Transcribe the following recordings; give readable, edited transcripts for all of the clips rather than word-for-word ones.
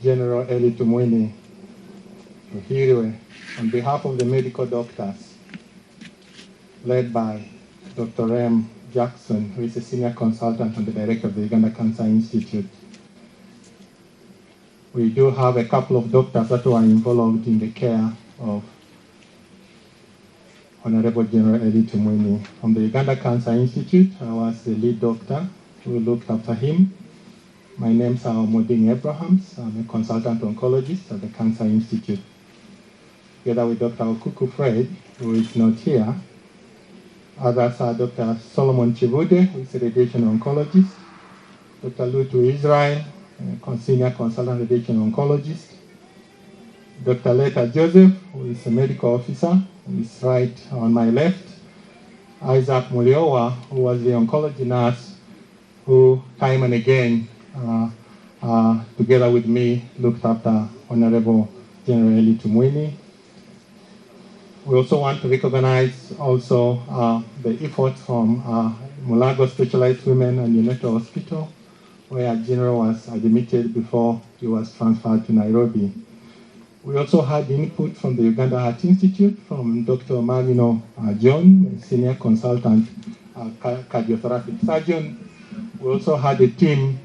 General Eli Tumwine Uhiriwe, on behalf of the medical doctors, led by Dr. M. Jackson, who is a senior consultant and the director of the Uganda Cancer Institute. We do have a couple of doctors that were involved in the care of Honorable General Eli Tumwine. From the Uganda Cancer Institute, I was the lead doctor who looked after him. My name is Omoding Abrahams. I'm a consultant oncologist at the Cancer Institute. Together with Dr. Okuku Fred, who is not here. Others are Dr. Solomon Chibude, who is a radiation oncologist, Dr. Lutu Israel, a senior consultant radiation oncologist, Dr. Leta Joseph, who is a medical officer, who is right on my left, Isaac Muliowa, who was the oncology nurse, who time and again, together with me, looked after Honorable General Eli Tumwine. We also want to recognize also the efforts from Mulago Specialized Women and Neonatal Hospital, where General was admitted before he was transferred to Nairobi. We also had input from the Uganda Heart Institute, from Dr. Magino John, a senior consultant cardiothoracic surgeon. We also had a team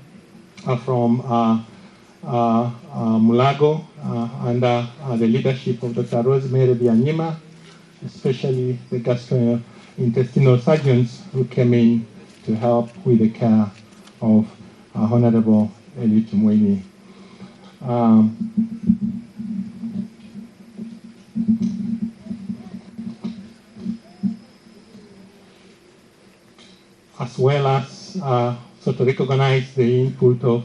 from Mulago under the leadership of Dr. Rosemary Bianyima, especially the gastrointestinal surgeons who came in to help with the care of Honorable Eli Tumwine. As well as so to recognize the input of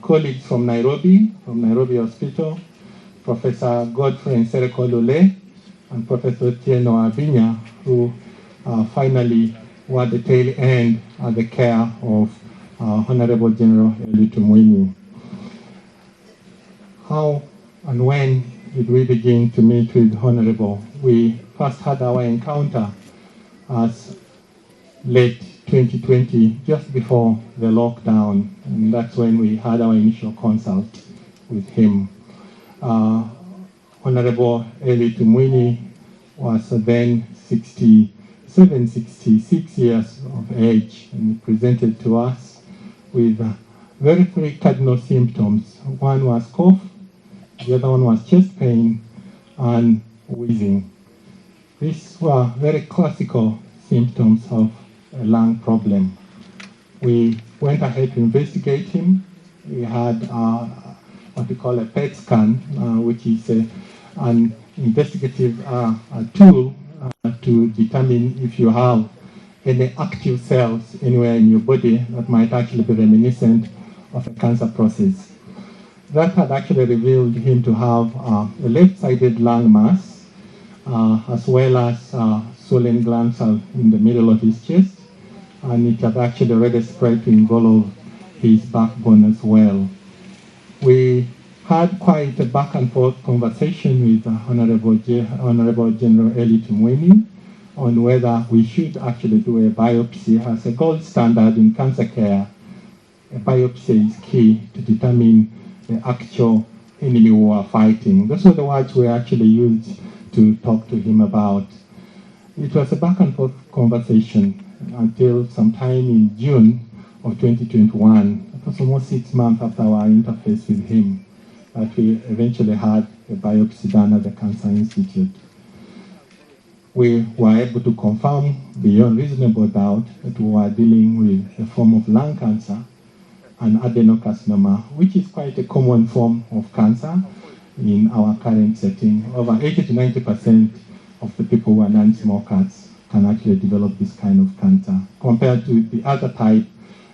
colleagues from Nairobi Hospital, Professor Godfrey Nsereko Lule and Professor Tieno Abinya, who finally were the tail end of the care of Honorable General Eli Tumwine. How and when did we begin to meet with Honorable? We first had our encounter as late 2020, just before the lockdown, and that's when we had our initial consult with him. Honorable Eli Tumwine was then 67, 66 years of age, and he presented to us with very three cardinal symptoms. One was cough, the other one was chest pain, and wheezing. These were very classical symptoms of a lung problem. We went ahead to investigate him. We had what we call a PET scan, which is an investigative tool to determine if you have any active cells anywhere in your body that might actually be reminiscent of a cancer process. That had actually revealed him to have a left-sided lung mass, as well as swollen glands in the middle of his chest, and it had actually already spread to involve his backbone as well. We had quite a back and forth conversation with Honorable General Eli Tumwine on whether we should actually do a biopsy as a gold standard in cancer care. A biopsy is key to determine the actual enemy we are fighting. Those were the words we actually used to talk to him about. It was a back and forth conversation until sometime in June of 2021. It was almost 6 months after our interface with him that we eventually had a biopsy done at the Cancer Institute. We were able to confirm beyond reasonable doubt that we were dealing with a form of lung cancer, an adenocarcinoma, which is quite a common form of cancer in our current setting. Over 80 to 90% of the people who are non-smokers can actually develop this kind of cancer, compared to the other type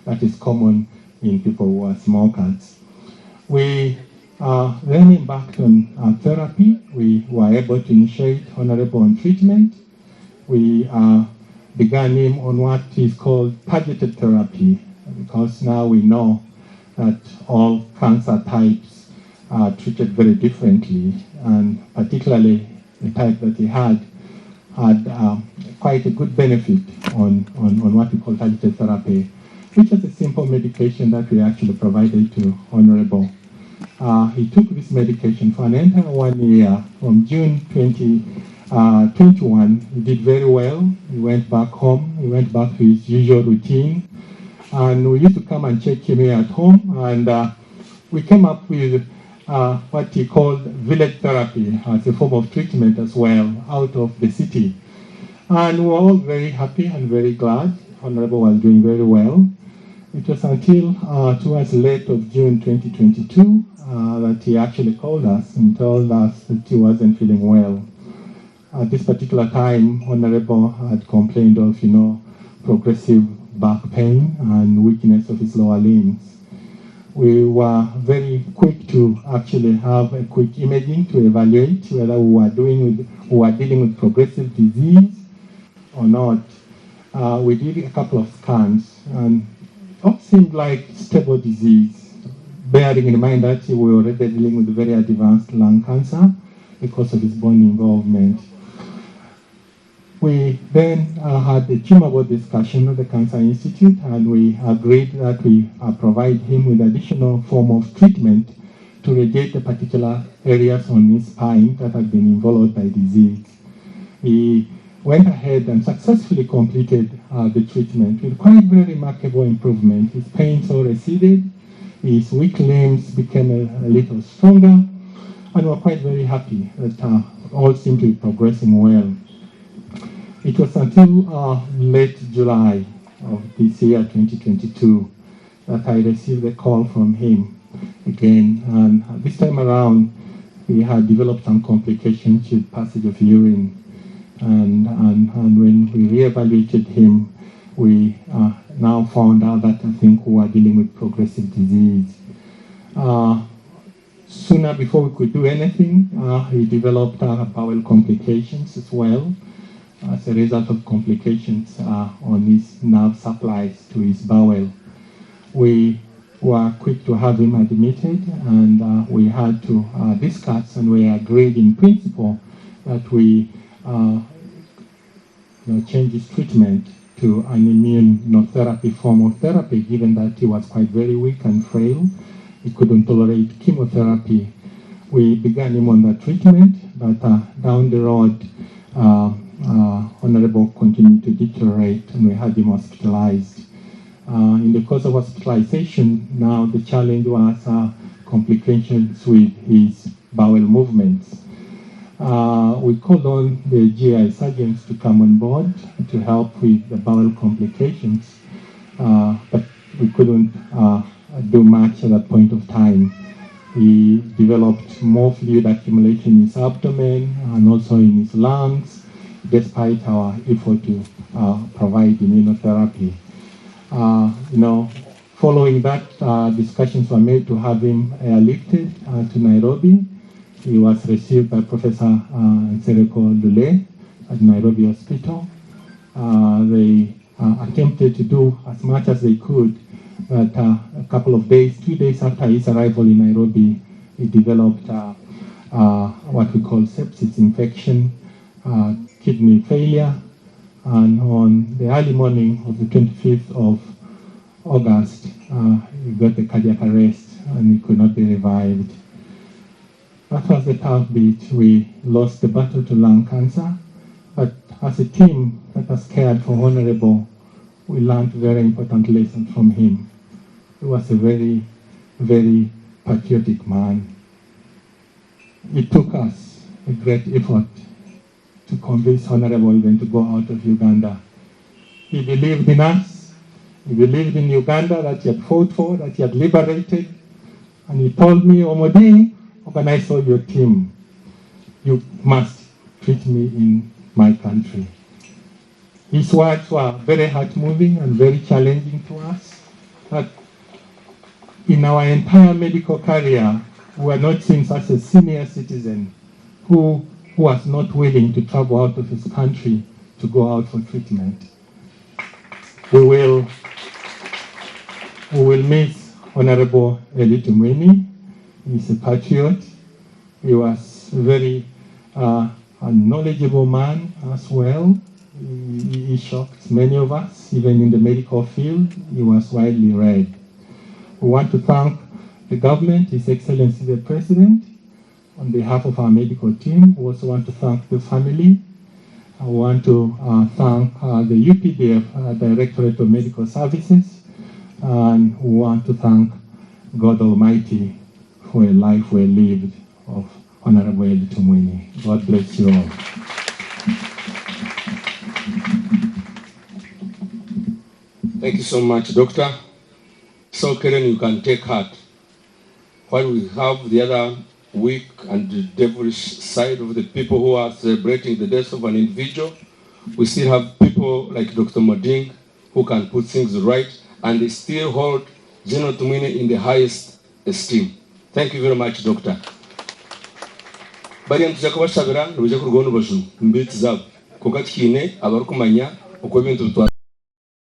that is common in people who are smokers. We then embarked on therapy. We were able to initiate Honorable on treatment. We began him on what is called targeted therapy, because now we know that all cancer types are treated very differently, and particularly the type that he had quite a good benefit on what we call targeted therapy, which is a simple medication that we actually provided to Honorable He took this medication for an entire 1 year from June 2021. He did very well. He went back home. He went back to his usual routine. And we used to come and check him here at home. And we came up with what he called village therapy as a form of treatment as well out of the city. And we were all very happy and very glad. Honorable was doing very well. It was until towards late of June 2022 that he actually called us and told us that he wasn't feeling well. At this particular time, Honorable had complained of, progressive back pain and weakness of his lower limbs. We were very quick to actually have a quick imaging to evaluate whether we were dealing with progressive disease or not. We did a couple of scans and all seemed like stable disease, bearing in mind that we were already dealing with very advanced lung cancer because of his bone involvement. We then had a tumor discussion at the Cancer Institute, and we agreed that we provide him with additional form of treatment to radiate the particular areas on his spine that had been involved by disease. He went ahead and successfully completed the treatment with quite very remarkable improvement. His pain so receded, his weak limbs became a little stronger, and we're quite very happy that all seemed to be progressing well. It was until late July of this year, 2022, that I received a call from him again, and this time around he had developed some complications with passage of urine. And when we re-evaluated him, we now found out that I think we were dealing with progressive disease. Sooner before we could do anything, he developed bowel complications as well as a result of complications on his nerve supplies to his bowel. We were quick to have him admitted, and we had to discuss, and we agreed in principle that we change his treatment to an immunotherapy form of therapy, given that he was quite very weak and frail. He couldn't tolerate chemotherapy. We began him on that treatment, but down the road, Honorable continued to deteriorate, and we had him hospitalized. In the course of hospitalization, now the challenge was complications with his bowel movements. We called on the GI surgeons to come on board to help with the bowel complications, but we couldn't do much at that point of time. He developed more fluid accumulation in his abdomen and also in his lungs, despite our effort to provide immunotherapy. Following that, discussions were made to have him airlifted to Nairobi. He was received by Professor Nsereko Lule at Nairobi Hospital. They attempted to do as much as they could, but a couple of days, 2 days after his arrival in Nairobi, he developed what we call sepsis infection, kidney failure, and on the early morning of the 25th of August, he got a cardiac arrest and he could not be revived. That was the tough bit. We lost the battle to lung cancer, but as a team that has cared for Honorable, we learned very important lessons from him. He was a very, very patriotic man. It took us a great effort to convince Honorable even to go out of Uganda. He believed in us. He believed in Uganda that he had fought for, that he had liberated. And he told me, Omoding, organize all your team. You must treat me in my country. His words were very heart-moving and very challenging to us. But in our entire medical career, we were not seen such a senior citizen who was not willing to travel out of his country to go out for treatment. We will miss Honorable Gen Tumwine. He's a patriot. He was a very knowledgeable man as well. He shocked many of us, even in the medical field. He was widely read. We want to thank the government, His Excellency the President. On behalf of our medical team, we also want to thank the family. I want to thank the UPDF Directorate of Medical Services, and we want to thank God Almighty for a life well lived of Honorable Gen Tumwine. God bless you all. Thank you so much, Doctor. So, Karen, you can take heart. While we have the other weak and the devilish side of the people who are celebrating the death of an individual, we still have people like Dr. Omoding who can put things right, and they still hold Gen Tumwine in the highest esteem. Thank you very much, Doctor. Bari ntujya kubashabira nubuje ku rwondo bajuru mbiti zabo kuko kine abarukumanya uko bintu bitwa